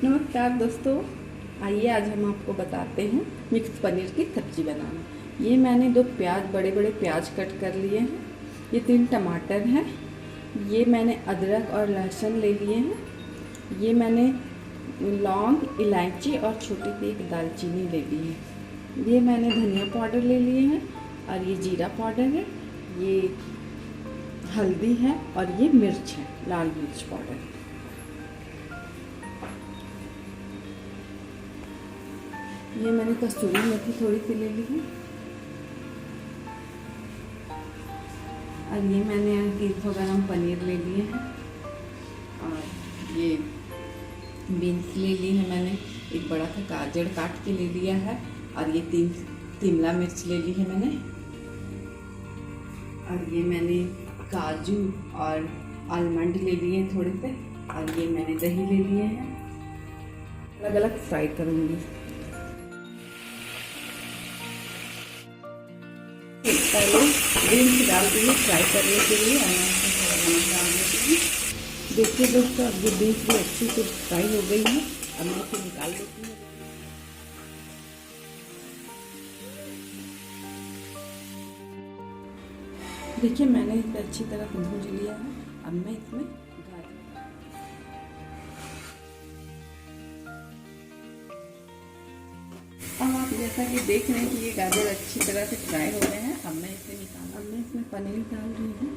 नमस्कार दोस्तों, आइए आज हम आपको बताते हैं मिक्स पनीर की सब्ज़ी बनाना। ये मैंने 2 प्याज, बड़े बड़े प्याज कट कर लिए हैं। ये 3 टमाटर हैं। ये मैंने अदरक और लहसुन ले लिए हैं। ये मैंने लौंग, इलायची और छोटी सी एक दालचीनी ले ली है। ये मैंने धनिया पाउडर ले लिए हैं और ये जीरा पाउडर है, ये हल्दी है और ये मिर्च है, लाल मिर्च पाउडर। ये मैंने कसूरी मेथी थोड़ी सी ले ली है और ये मैंने 300 ग्राम पनीर ले लिए हैं और ये बीन्स ले ली है मैंने। एक बड़ा सा गाजर काट के ले लिया है और ये 3 शिमला मिर्च ले ली है मैंने। और ये मैंने काजू और आलमंड ले लिए हैं थोड़े से और ये मैंने दही ले लिए हैं। अलग अलग फ्राई करूँगी। पहले बीन्स डाल दिए फ्राई करने के लिए और थोड़ा नमक डाल देती हूँ। देखिए दोस्तों, अब ये बीन्स भी अच्छी से फ्राई हो गई है। अब मैं इसे निकाल देती हूँ। देखिए मैंने इसे अच्छी तरह से भून लिया है। अब मैं इसमें अब आप जैसा कि देख रहे हैं कि ये गाजर अच्छी तरह से फ्राई हो गए हैं। अब मैं इसे निकाल, अब मैं इसमें पनीर डाल रही हूँ।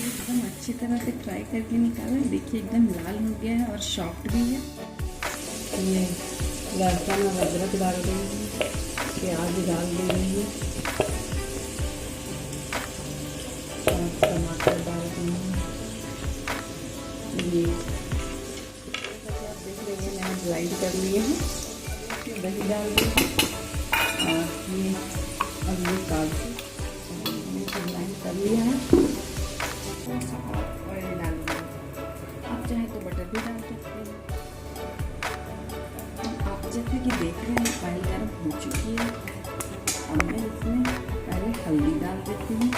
एकदम अच्छी तरह से फ्राई करके निकाला। देखिए एकदम लाल हो गया है और सॉफ्ट भी है। ये लहसुन और अदरक डाल रही हूँ, प्याज डाल दे रही हूँ, टमाटर डाल दी हूँ। ये आप देख रहे हैं मैंने ग्राइंड कर लिए हैं। दही डाल दी और ये अब ये काजू मैंने ग्राइंड कर लिया है। ऑयल डाल दिया, आप चाहे तो बटर भी डाल सकते हैं। आप जैसे कि देख रहे हैं ऑयल गर्म हो चुकी है। अब मैं इसमें पहले हल्दी डाल देती हूँ,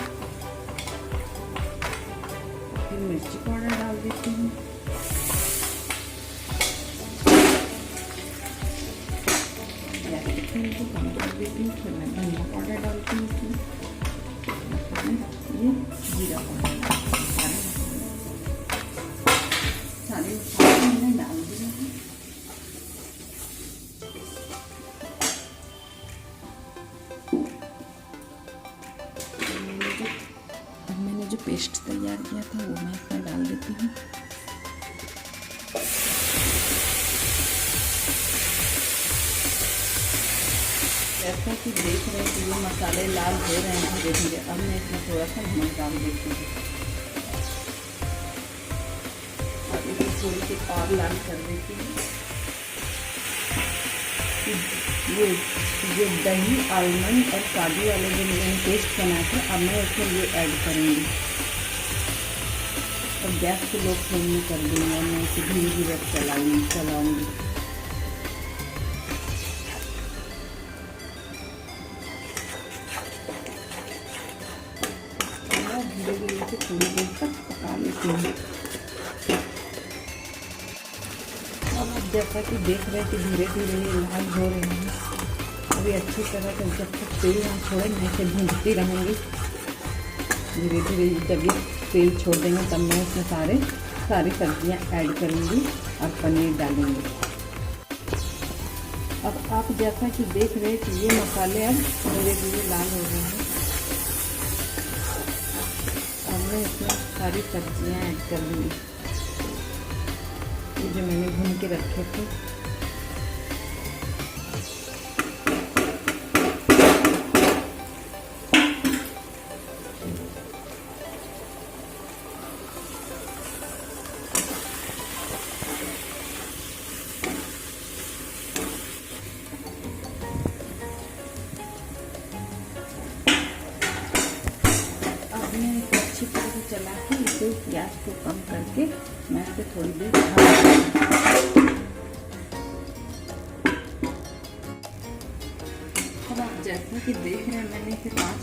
फिर मिर्ची पाउडर डाल देती हूँ, गैस की फ्लेम को कम कर देती हूँ। फिर मैं धनिया पाउडर डालती हूँ इसमें, ये जीरा पाउडर सारे मसाले मैंने डाल दिए हैं। मैंने जो पेस्ट तैयार किया था वो मैं इसमें डाल देती हूँ। जैसा कि देख रहे हैं कि ये मसाले लाल हो रहे हैं धीरे धीरे। अब मैं इसमें थोड़ा सा नमक डाल देती हूँ और इसे थोड़ी सी और लाल कर देती हूँ। ये दही, आलमंड और काजू वाले जो मैंने पेस्ट बनाए थे, अब मैं उसमें ये ऐड करूँगी और गैस को लो फ्लेम में कर दूँगी और मैं इसे धीरे धीरे चलाऊँगी। धीरे धीरे से थोड़ी देर तक पका लेती हूँ। अब आप जैसा कि देख रहे हैं कि धीरे धीरे ये लाल हो रही है। अभी अच्छी तरह से जब तक तेल ना छोड़े मैं इसे भूनती रहूँगी। धीरे धीरे जब ये तेल छोड़ देंगे तब मैं इसमें सारी सब्जियाँ ऐड करूँगी और पनीर डालूँगी। अब आप जैसा कि देख रहे हैं कि ये मसाले अब धीरे धीरे लाल हो रहे हैं। अब मैं इसमें सारी सब्जियाँ ऐड कर दूँगी ये जो मैंने भून के रखे थे। अब मैं अच्छी तरह से चला के इसे गैस को कम करके मैं इसे थोड़ी देर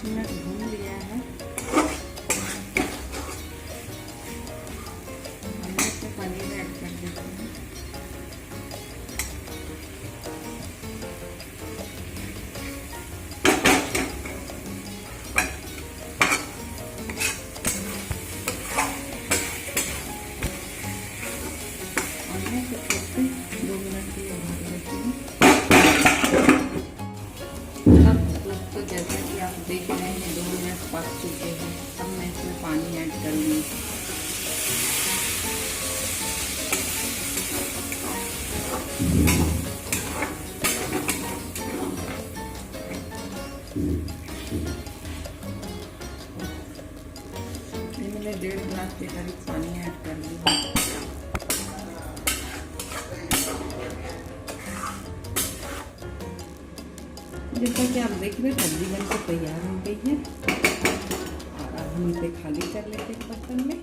5 मिनट भून लिया है। हमने इसमें पनीर ऐड कर देते हैं। और मैं इसे फिर से 2 मिनट के लिए ढक देती हूँ। अब दोस्तों जैसा कि आप देख रहे हैं 2 मिनट पक चुके हैं। अब मैं इसमें पानी ऐड करूँगी। ये मैंने 1.5 गिलास के करीब पानी ऐड कर दिया। जैसा कि आप देख रहे हैं सब्जी बनकर तैयार हो गई है। और अब हम इसे खाली कर लेते हैं बर्तन में।